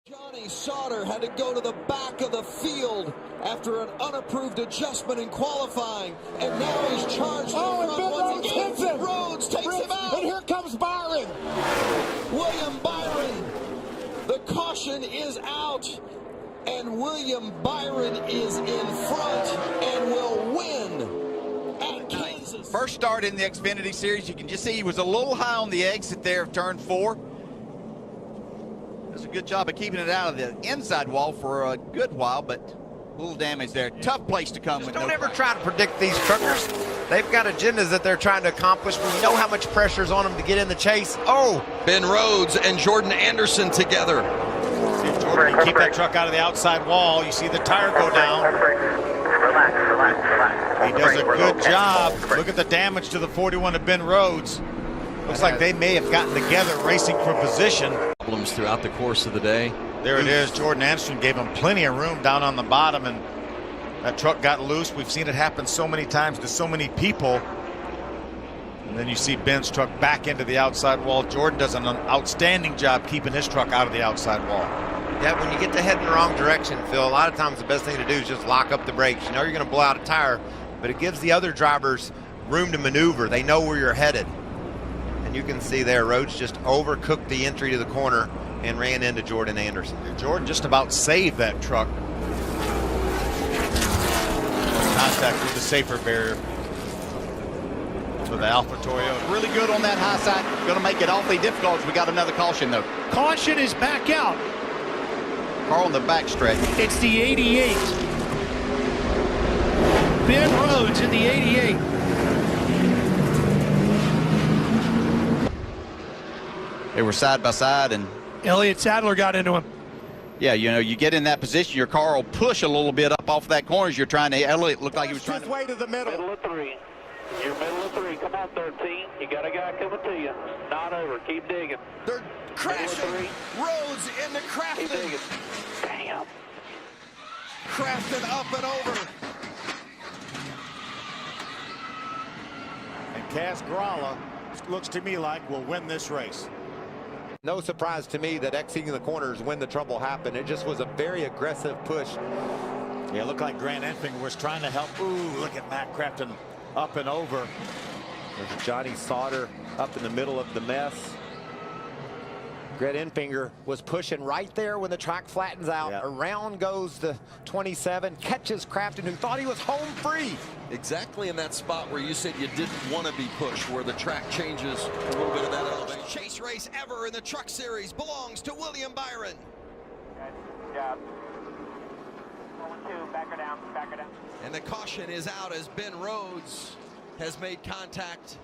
Johnny Sauter had to go to the back of the field after an unapproved adjustment in qualifying, and now he's charged. And Ben Rhodes hits him. Rhodes takes him out. And here comes Byron. William Byron. The caution is out, and William Byron is in front and will win at Kansas. First start in the Xfinity Series, you can just see he was a little high on the exit there of turn 4. Does a good job of keeping it out of the inside wall for a good while, but a little damage there. Tough place to come with. Don't ever try to predict these truckers. They've got agendas that they're trying to accomplish. We know how much pressure is on them to get in the chase. Oh! Ben Rhodes and Jordan Anderson together. See if Jordan can keep that truck out of the outside wall. You see the tire go down. He does a good job. Look at the damage to the 41 of Ben Rhodes. Looks like they may have gotten together racing for position. Problems throughout the course of the day. There it is. Jordan Anderson gave him plenty of room down on the bottom, and that truck got loose. We've seen it happen so many times to so many people. And then you see Ben's truck back into the outside wall. Jordan does an outstanding job keeping his truck out of the outside wall. Yeah, when you get to head in the wrong direction, Phil, a lot of times the best thing to do is just lock up the brakes. You know you're going to blow out a tire, but it gives the other drivers room to maneuver. They know where you're headed. And you can see there, Rhodes just overcooked the entry to the corner and ran into Jordan Anderson. Jordan just about saved that truck. Contact with the safer barrier for the Alpha Toyota. Really good on that high side. Going to make it awfully difficult. We got another caution, though. Caution is back out. Car on the back stretch. It's the 88. Ben Rhodes in the 88. They were side by side, and Elliott Sadler got into him. yeah, you know, you get in that position, your car will push a little bit up off that corner as you're trying to. Elliott looked like he was trying to. Way to the middle. Middle of 3. You're middle of 3. Come on, 13. You got a guy coming to you. Not over. Keep digging. They're crashing. Rhodes into Keep Crafton. digging. Damn. Crafton up and over. And Kaz Gralla looks to me like will win this race. No surprise to me that exiting the corners when the trouble happened. It just was a very aggressive push. Yeah, it looked like Grant Enfinger was trying to help. Ooh, look at Matt Crafton up and over. There's Johnny Sauter up in the middle of the mess. Grant Enfinger was pushing right there when the track flattens out. Yeah. Around goes the 27, catches Crafton, who thought he was home free. Exactly in that spot where you said you didn't want to be pushed, where the track changes a little bit of that elevation. Chase race ever in the Truck Series belongs to William Byron. Good job. 1-2. Back her down. Back her down. And the caution is out as Ben Rhodes has made contact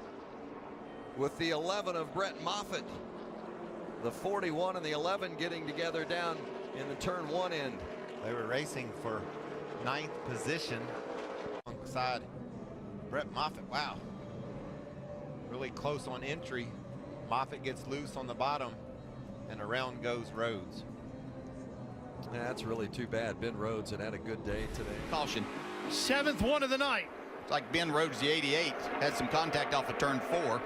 with the 11 of Brett Moffitt. The 41 and the 11 getting together down in the turn 1 end. They were racing for 9th position alongside Brett Moffitt. Wow. Really close on entry. Moffitt gets loose on the bottom, and around goes Rhodes. Yeah, that's really too bad. Ben Rhodes had a good day today. Caution. 7th one of the night. It's like Ben Rhodes, the 88, had some contact off of turn 4.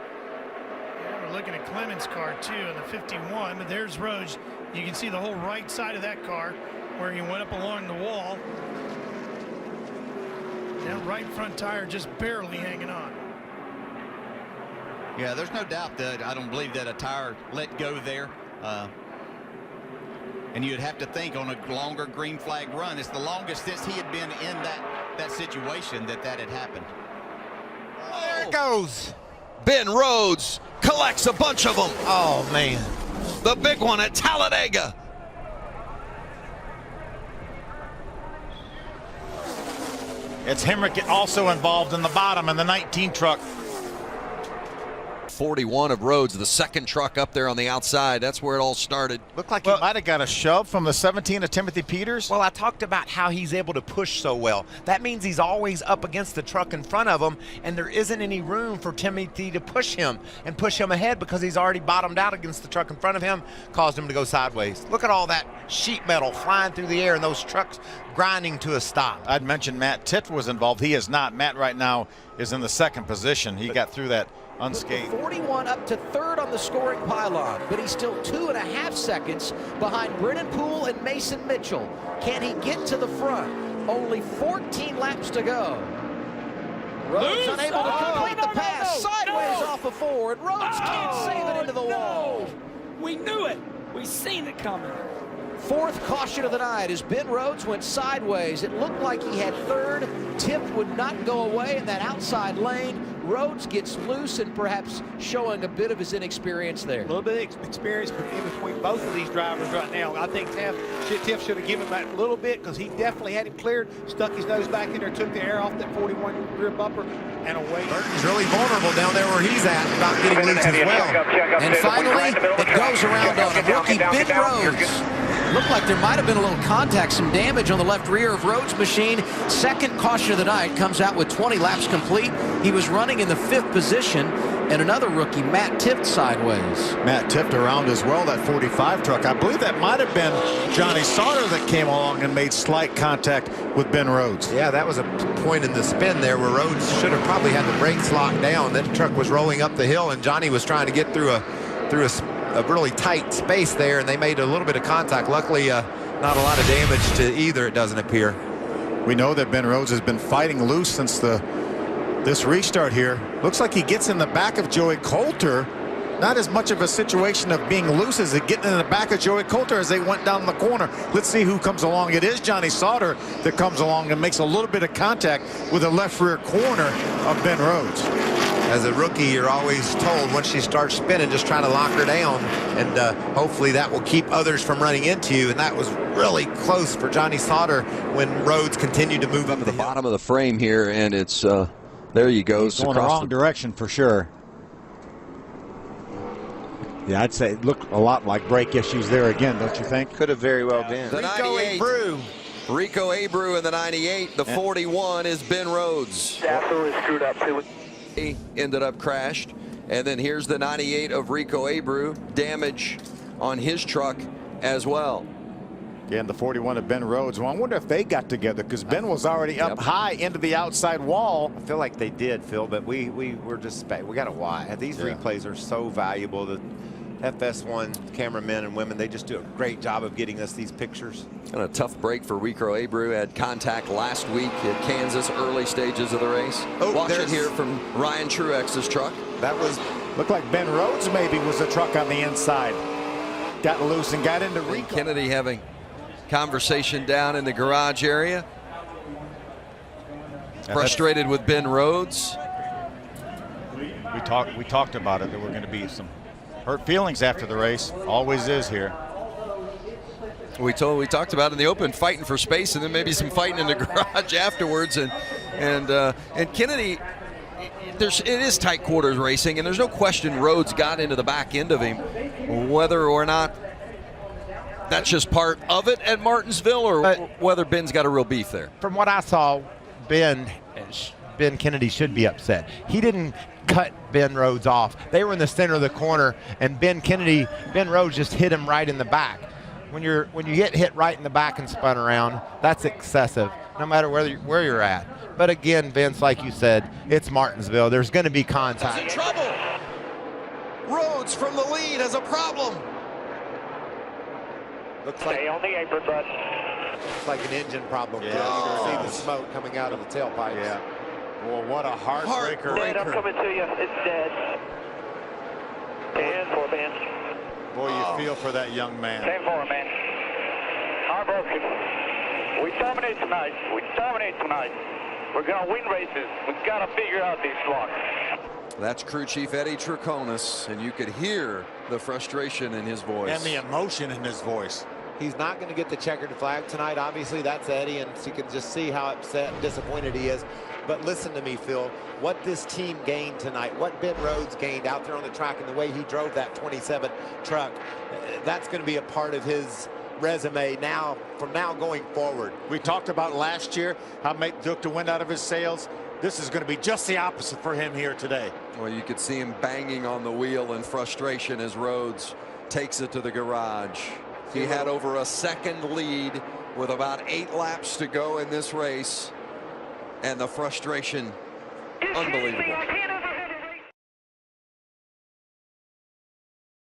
Yeah, we're looking at Clemens' car too in the 51, but there's Rhodes. You can see the whole right side of that car where he went up along the wall. That right front tire just barely hanging on. Yeah, there's no doubt that I don't believe that a tire let go there. And you'd have to think on a longer green flag run, it's the longest since he had been in that situation that had happened. There it goes. Ben Rhodes collects a bunch of them. Oh, man. The big one at Talladega. It's Hemrick also involved in the bottom in the 19 truck. 41 of Rhodes, the second truck up there on the outside. That's where it all started. Looked like he might have got a shove from the 17 of Timothy Peters. Well, I talked about how he's able to push so well. That means he's always up against the truck in front of him, and there isn't any room for Timothy to push him and push him ahead because he's already bottomed out against the truck in front of him, caused him to go sideways. Look at all that sheet metal flying through the air and those trucks grinding to a stop. I'd mentioned Matt Titt was involved. He is not. Matt right now is in the second position. He got through that unscathed. 41 up to third on the scoring pylon, but he's still 2.5 seconds behind Brennan Poole and Mason Mitchell. Can he get to the front? Only 14 laps to go. Rhodes unable to complete the pass, sideways off of 4, and Rhodes can't save it into the wall. We knew it. We seen it coming. Fourth caution of the night as Ben Rhodes went sideways. It looked like he had third. Tip would not go away in that outside lane. Rhodes gets loose and perhaps showing a bit of his inexperience there. A little bit of experience in between both of these drivers right now. I think Tiff should have given him that little bit because he definitely had him cleared, stuck his nose back in there, took the air off that 41 rear bumper, and away. Burton's really vulnerable down there where he's at, about getting loose as well. And finally, it goes around on a rookie, Ben Rhodes. Looked like there might have been a little contact, some damage on the left rear of Rhodes' machine. Second caution of the night, comes out with 20 laps complete. He was running in the 5th position, and another rookie, Matt, tipped sideways. Matt tipped around as well, that 45 truck. I believe that might have been Johnny Sauter that came along and made slight contact with Ben Rhodes. Yeah, that was a point in the spin there where Rhodes should have probably had the brakes locked down. That truck was rolling up the hill, and Johnny was trying to get through a really tight space there, and they made a little bit of contact. Luckily, not a lot of damage to either, it doesn't appear. We know that Ben Rhodes has been fighting loose since this restart here. Looks like he gets in the back of Joey Coulter. Not as much of a situation of being loose as it getting in the back of Joey Coulter as they went down the corner. Let's see who comes along. It is Johnny Sauter that comes along and makes a little bit of contact with the left rear corner of Ben Rhodes. As a rookie, you're always told once she starts spinning, just try to lock her down, and hopefully that will keep others from running into you. And that was really close for Johnny Sauter when Rhodes continued to move up to the bottom of the frame here, and it's there you go. He's going the wrong direction for sure. Yeah, I'd say it looked a lot like brake issues there again, don't you think? Could have very well been. The 98. Rico Abreu in the 98. The 41 is Ben Rhodes. Absolutely screwed up too. He ended up crashed. And then here's the 98 of Rico Abreu. Damage on his truck as well. Yeah, and the 41 of Ben Rhodes. Well, I wonder if they got together because Ben was already up high into the outside wall. I feel like they did, Phil, but we got to watch. These replays are so valuable. The FS1 cameramen and women, they just do a great job of getting us these pictures. And a tough break for Rico Abreu. Had contact last week at Kansas, early stages of the race. Watch it here from Ryan Truex's truck. That looked like Ben Rhodes maybe was the truck on the inside. Got loose and got into Rico. Kennedy having conversation down in the garage area. Frustrated with Ben Rhodes. We talked about it. There were going to be some hurt feelings after the race. Always is here. We talked about in the open, fighting for space, and then maybe some fighting in the garage afterwards. And Kennedy, it is tight quarters racing, and there's no question Rhodes got into the back end of him. Whether or not that's just part of it at Martinsville, or whether Ben's got a real beef there. From what I saw, Ben Kennedy should be upset. He didn't cut Ben Rhodes off. They were in the center of the corner, and Ben Rhodes just hit him right in the back. When you get hit right in the back and spun around, that's excessive, no matter where you're at. But again, Vince, like you said, it's Martinsville. There's going to be contact. He's in trouble. Rhodes from the lead has a problem. Looks like, Stay on the apron, bud. looks like an engine problem. Yeah. You can see the smoke coming out of the tailpipe. Yeah. Well, what a heartbreaker. Dead, I'm coming to you. It's dead. 10-4, man. Boy, you feel for that young man. 10-4, man. Heartbroken. We dominate tonight. We're going to win races. We've got to figure out these blocks. That's crew chief Eddie Troconis, and you could hear the frustration in his voice. And the emotion in his voice. He's not going to get the checkered flag tonight. Obviously, that's Eddie, and you can just see how upset and disappointed he is. But listen to me, Phil. What this team gained tonight, what Ben Rhodes gained out there on the track, and the way he drove that 27 truck, that's going to be a part of his resume now, from now going forward. We talked about last year how Mike took the wind out of his sails. This is going to be just the opposite for him here today. Well, you could see him banging on the wheel in frustration as Rhodes takes it to the garage. He had over a second lead with about 8 laps to go in this race, and the frustration, unbelievable.